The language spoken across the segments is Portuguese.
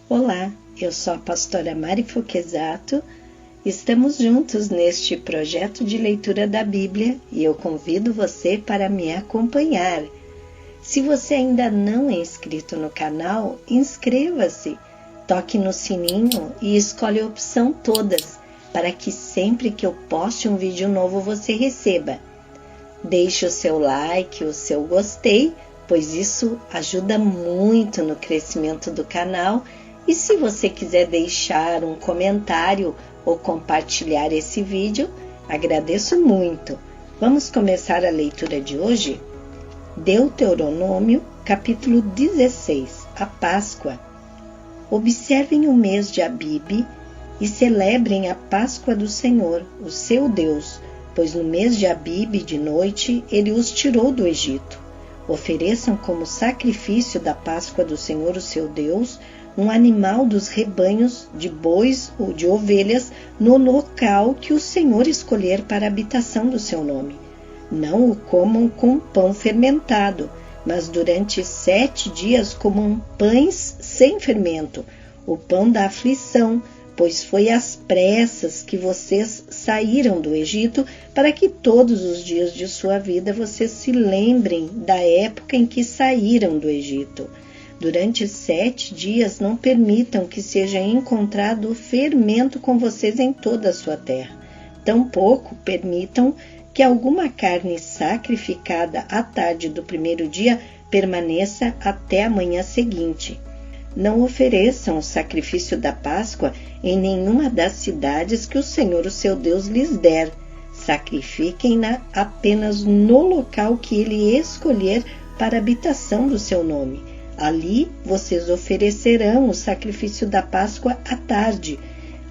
Olá, eu sou a pastora Mari Foquesato. Estamos juntos neste projeto de leitura da Bíblia e eu convido você para me acompanhar. Se você ainda não é inscrito no canal, inscreva-se, toque no sininho e escolhe a opção todas, para que sempre que eu poste um vídeo novo você receba. Deixe o seu like, o seu gostei, pois isso ajuda muito no crescimento do canal. E se você quiser deixar um comentário ou compartilhar esse vídeo, agradeço muito. Vamos começar a leitura de hoje? Deuteronômio, capítulo 16, a Páscoa. Observem o mês de Abibe e celebrem a Páscoa do Senhor, o seu Deus, pois no mês de Abibe de noite ele os tirou do Egito. Ofereçam como sacrifício da Páscoa do Senhor, o seu Deus, um animal dos rebanhos de bois ou de ovelhas no local que o Senhor escolher para a habitação do seu nome. Não o comam com pão fermentado, mas durante 7 dias comam pães sem fermento, o pão da aflição, pois foi às pressas que vocês saíram do Egito, para que todos os dias de sua vida vocês se lembrem da época em que saíram do Egito. Durante 7 dias não permitam que seja encontrado fermento com vocês em toda a sua terra. Tampouco permitam que alguma carne sacrificada à tarde do primeiro dia permaneça até a manhã seguinte. Não ofereçam o sacrifício da Páscoa em nenhuma das cidades que o Senhor, o seu Deus, lhes der. Sacrifiquem-na apenas no local que ele escolher para a habitação do seu nome. Ali vocês oferecerão o sacrifício da Páscoa à tarde,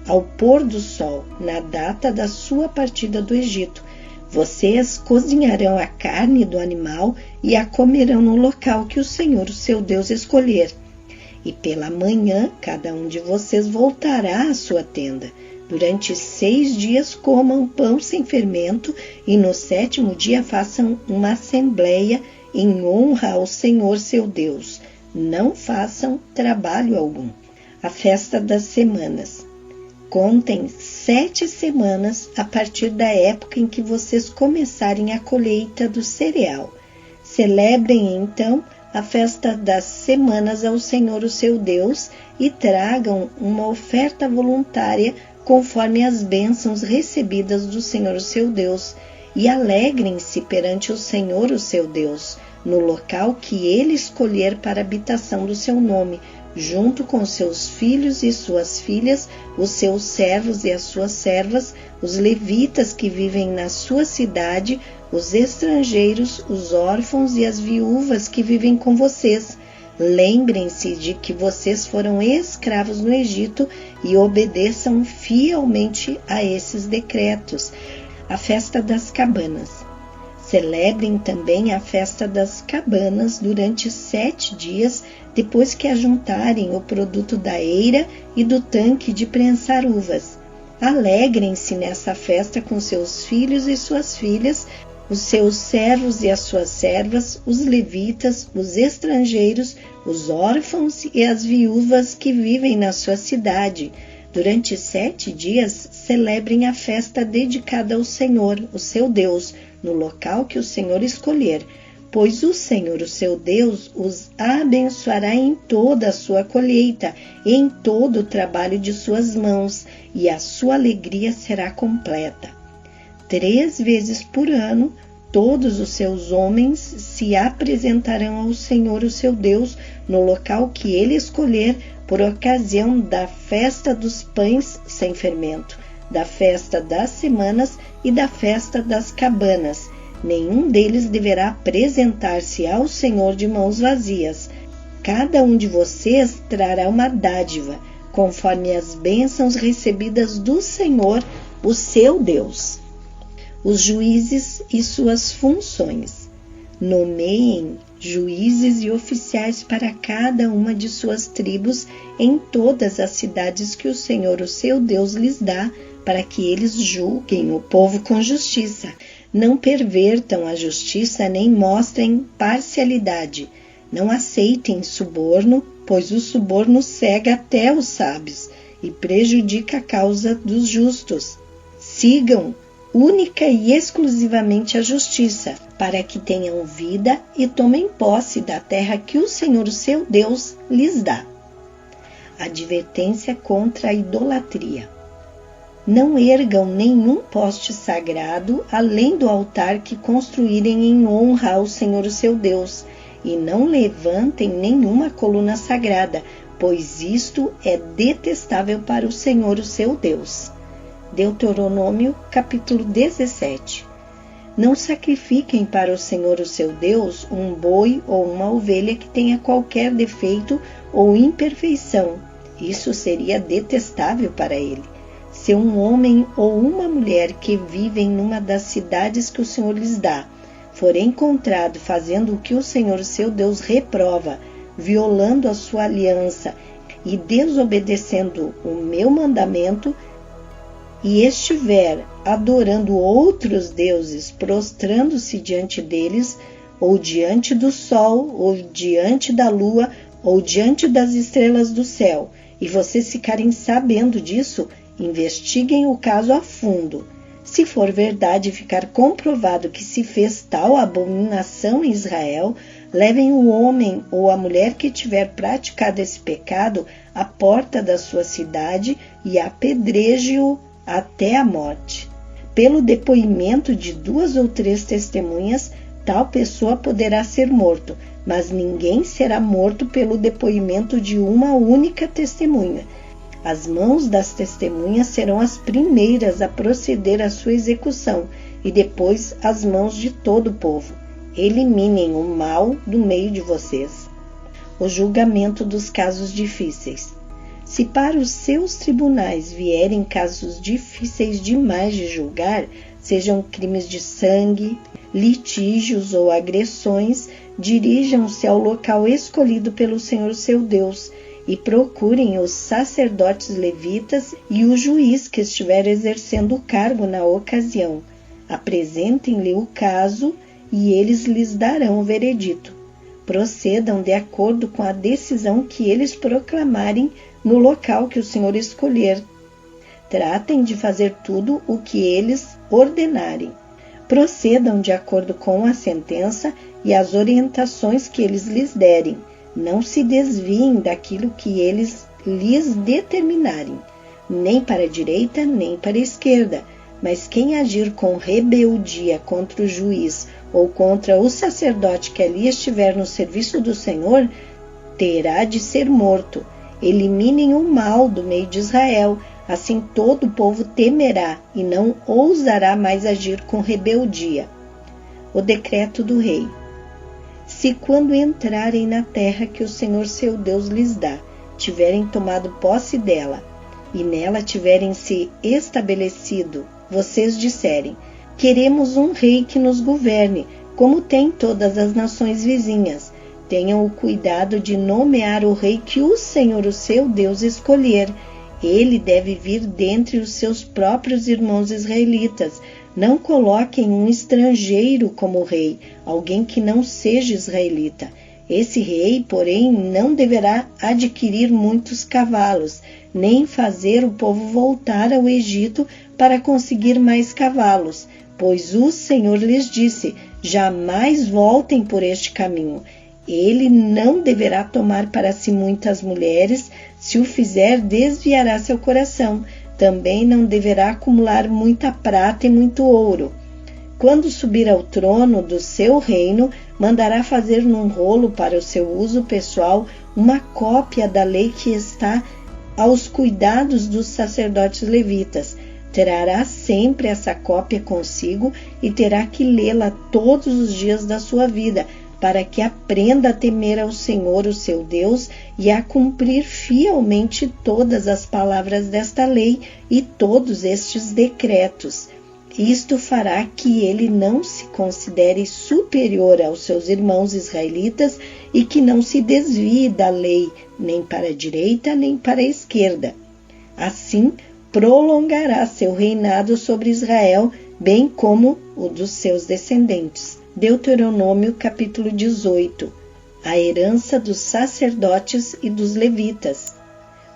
ao pôr do sol, na data da sua partida do Egito. Vocês cozinharão a carne do animal e a comerão no local que o Senhor, o seu Deus, escolher. E pela manhã, cada um de vocês voltará à sua tenda. Durante 6 dias comam pão sem fermento e no 7º dia façam uma assembleia em honra ao Senhor, seu Deus. Não façam trabalho algum. A festa das semanas. Contem 7 semanas a partir da época em que vocês começarem a colheita do cereal. Celebrem então a festa das semanas ao Senhor, o seu Deus, e tragam uma oferta voluntária conforme as bênçãos recebidas do Senhor, o seu Deus, e alegrem-se perante o Senhor, o seu Deus, no local que ele escolher para a habitação do seu nome, junto com seus filhos e suas filhas, os seus servos e as suas servas, os levitas que vivem na sua cidade, os estrangeiros, os órfãos e as viúvas que vivem com vocês. Lembrem-se de que vocês foram escravos no Egito e obedeçam fielmente a esses decretos. A festa das cabanas. Celebrem também a festa das cabanas durante 7 dias, depois que ajuntarem o produto da eira e do tanque de prensar uvas. Alegrem-se nessa festa com seus filhos e suas filhas, os seus servos e as suas servas, os levitas, os estrangeiros, os órfãos e as viúvas que vivem na sua cidade. Durante 7 dias, celebrem a festa dedicada ao Senhor, o seu Deus, no local que o Senhor escolher, pois o Senhor, o seu Deus, os abençoará em toda a sua colheita, em todo o trabalho de suas mãos, e a sua alegria será completa. 3 vezes por ano, todos os seus homens se apresentarão ao Senhor, o seu Deus, no local que ele escolher, por ocasião da festa dos pães sem fermento, da festa das semanas e da festa das cabanas. Nenhum deles deverá apresentar-se ao Senhor de mãos vazias. Cada um de vocês trará uma dádiva, conforme as bênçãos recebidas do Senhor, o seu Deus. Os juízes e suas funções. Nomeiem juízes e oficiais para cada uma de suas tribos em todas as cidades que o Senhor, o seu Deus, lhes dá, para que eles julguem o povo com justiça. Não pervertam a justiça nem mostrem parcialidade. Não aceitem suborno pois o suborno cega até os sábios e prejudica a causa dos justos. Sigam única e exclusivamente a justiça, para que tenham vida e tomem posse da terra que o Senhor, seu Deus, lhes dá. Advertência contra a idolatria. Não ergam nenhum poste sagrado além do altar que construírem em honra ao Senhor, seu Deus, e não levantem nenhuma coluna sagrada, pois isto é detestável para o Senhor, o seu Deus. Deuteronômio, capítulo 17. Não sacrifiquem para o Senhor, o seu Deus, um boi ou uma ovelha que tenha qualquer defeito ou imperfeição. Isso seria detestável para ele. Se um homem ou uma mulher que vivem numa das cidades que o Senhor lhes dá, for encontrado fazendo o que o Senhor, seu Deus, reprova, violando a sua aliança e desobedecendo o meu mandamento, e estiver adorando outros deuses, prostrando-se diante deles, ou diante do sol, ou diante da lua, ou diante das estrelas do céu, e vocês ficarem sabendo disso, investiguem o caso a fundo. Se for verdade ficar comprovado que se fez tal abominação em Israel, levem o homem ou a mulher que tiver praticado esse pecado à porta da sua cidade e apedreje-o até a morte. Pelo depoimento de 2 ou 3 testemunhas, tal pessoa poderá ser morto, mas ninguém será morto pelo depoimento de uma única testemunha. As mãos das testemunhas serão as primeiras a proceder à sua execução, e depois as mãos de todo o povo. Eliminem o mal do meio de vocês. O julgamento dos casos difíceis. Se para os seus tribunais vierem casos difíceis demais de julgar, sejam crimes de sangue, litígios ou agressões, dirijam-se ao local escolhido pelo Senhor seu Deus e procurem os sacerdotes levitas e o juiz que estiver exercendo o cargo na ocasião. Apresentem-lhe o caso e eles lhes darão o veredito. Procedam de acordo com a decisão que eles proclamarem no local que o Senhor escolher. Tratem de fazer tudo o que eles ordenarem. Procedam de acordo com a sentença e as orientações que eles lhes derem. Não se desviem daquilo que eles lhes determinarem, nem para a direita, nem para a esquerda. Mas quem agir com rebeldia contra o juiz ou contra o sacerdote que ali estiver no serviço do Senhor, terá de ser morto. Eliminem o mal do meio de Israel, assim todo o povo temerá e não ousará mais agir com rebeldia. O decreto do rei. Se quando entrarem na terra que o Senhor seu Deus lhes dá, tiverem tomado posse dela, e nela tiverem se estabelecido, vocês disserem: queremos um rei que nos governe, como tem todas as nações vizinhas. Tenham o cuidado de nomear o rei que o Senhor, o seu Deus, escolher. Ele deve vir dentre os seus próprios irmãos israelitas. Não coloquem um estrangeiro como rei, alguém que não seja israelita. Esse rei, porém, não deverá adquirir muitos cavalos, nem fazer o povo voltar ao Egito para conseguir mais cavalos, pois o Senhor lhes disse: jamais voltem por este caminho. Ele não deverá tomar para si muitas mulheres, se o fizer, desviará seu coração. Também não deverá acumular muita prata e muito ouro. Quando subir ao trono do seu reino, mandará fazer num rolo para o seu uso pessoal uma cópia da lei que está aos cuidados dos sacerdotes levitas. Trará sempre essa cópia consigo e terá que lê-la todos os dias da sua vida, para que aprenda a temer ao Senhor, o seu Deus, e a cumprir fielmente todas as palavras desta lei e todos estes decretos. Isto fará que ele não se considere superior aos seus irmãos israelitas e que não se desvie da lei, nem para a direita, nem para a esquerda. Assim, prolongará seu reinado sobre Israel, bem como o dos seus descendentes. Deuteronômio capítulo 18. a herança dos sacerdotes e dos levitas.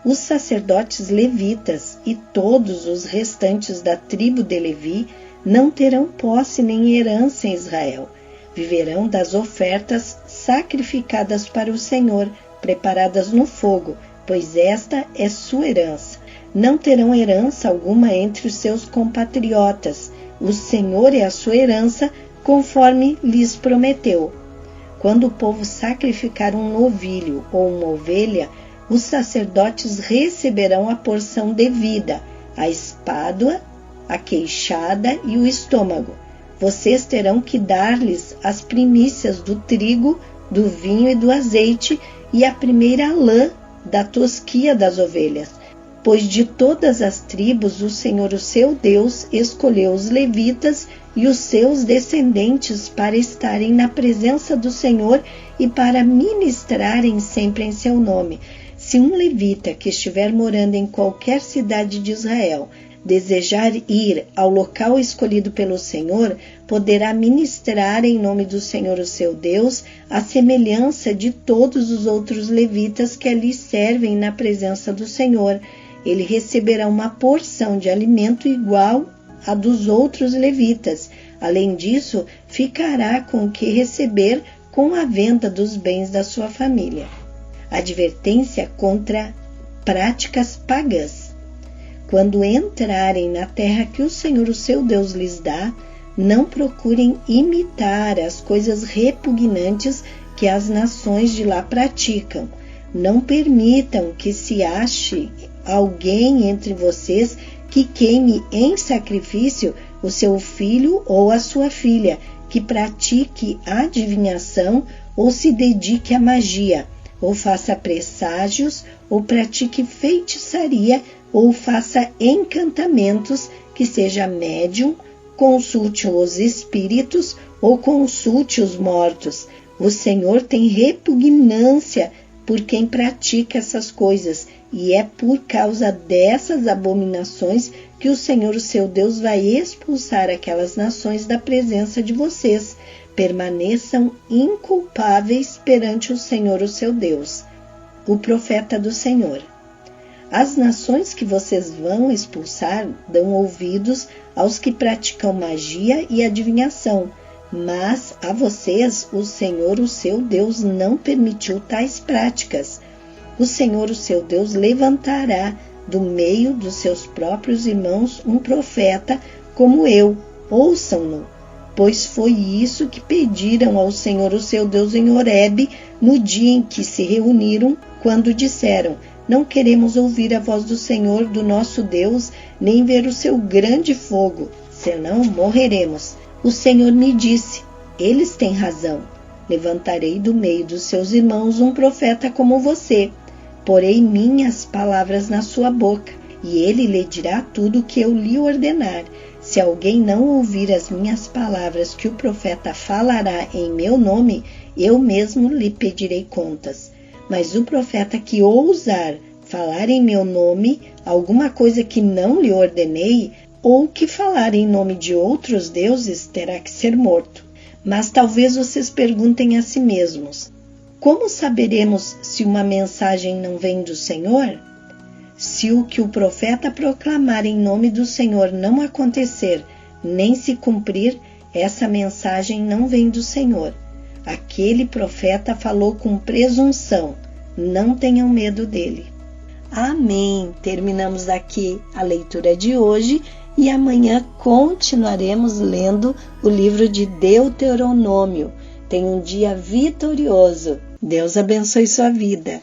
Os sacerdotes levitas e todos os restantes da tribo de Levi não terão posse nem herança em Israel. Viverão das ofertas sacrificadas para o Senhor, preparadas no fogo, pois esta é sua herança. Não terão herança alguma entre os seus compatriotas. O Senhor é a sua herança, conforme lhes prometeu. Quando o povo sacrificar um novilho ou uma ovelha, os sacerdotes receberão a porção devida, a espádua, a queixada e o estômago. Vocês terão que dar-lhes as primícias do trigo, do vinho e do azeite e a primeira lã da tosquia das ovelhas, pois de todas as tribos o Senhor, o seu Deus, escolheu os levitas e os seus descendentes para estarem na presença do Senhor e para ministrarem sempre em seu nome. Se um levita que estiver morando em qualquer cidade de Israel desejar ir ao local escolhido pelo Senhor, poderá ministrar em nome do Senhor, o seu Deus, à semelhança de todos os outros levitas que ali servem na presença do Senhor. Ele receberá uma porção de alimento igual à dos outros levitas. Além disso, ficará com o que receber com a venda dos bens da sua família. Advertência contra práticas pagãs. Quando entrarem na terra que o Senhor, o seu Deus, lhes dá, não procurem imitar as coisas repugnantes que as nações de lá praticam. Não permitam que se ache alguém entre vocês que queime em sacrifício o seu filho ou a sua filha, que pratique adivinhação ou se dedique à magia, ou faça presságios, ou pratique feitiçaria, ou faça encantamentos, que seja médium, consulte os espíritos ou consulte os mortos. O Senhor tem repugnância por quem pratica essas coisas, e é por causa dessas abominações que o Senhor, o seu Deus, vai expulsar aquelas nações da presença de vocês. Permaneçam inculpáveis perante o Senhor, o seu Deus. O profeta do Senhor. As nações que vocês vão expulsar dão ouvidos aos que praticam magia e adivinhação, mas a vocês o Senhor, o seu Deus, não permitiu tais práticas. O Senhor, o seu Deus, levantará do meio dos seus próprios irmãos um profeta como eu. Ouçam-no, pois foi isso que pediram ao Senhor, o seu Deus, em Horebe, no dia em que se reuniram, quando disseram: não queremos ouvir a voz do Senhor, do nosso Deus, nem ver o seu grande fogo, senão morreremos. O Senhor me disse: eles têm razão. Levantarei do meio dos seus irmãos um profeta como você. Porei minhas palavras na sua boca, e ele lhe dirá tudo o que eu lhe ordenar. Se alguém não ouvir as minhas palavras que o profeta falará em meu nome, eu mesmo lhe pedirei contas. Mas o profeta que ousar falar em meu nome alguma coisa que não lhe ordenei, ou que falar em nome de outros deuses, terá que ser morto. Mas talvez vocês perguntem a si mesmos: como saberemos se uma mensagem não vem do Senhor? Se o que o profeta proclamar em nome do Senhor não acontecer, nem se cumprir, essa mensagem não vem do Senhor. Aquele profeta falou com presunção. Não tenham medo dele. Amém. Terminamos aqui a leitura de hoje e amanhã continuaremos lendo o livro de Deuteronômio. Tenha um dia vitorioso. Deus abençoe sua vida.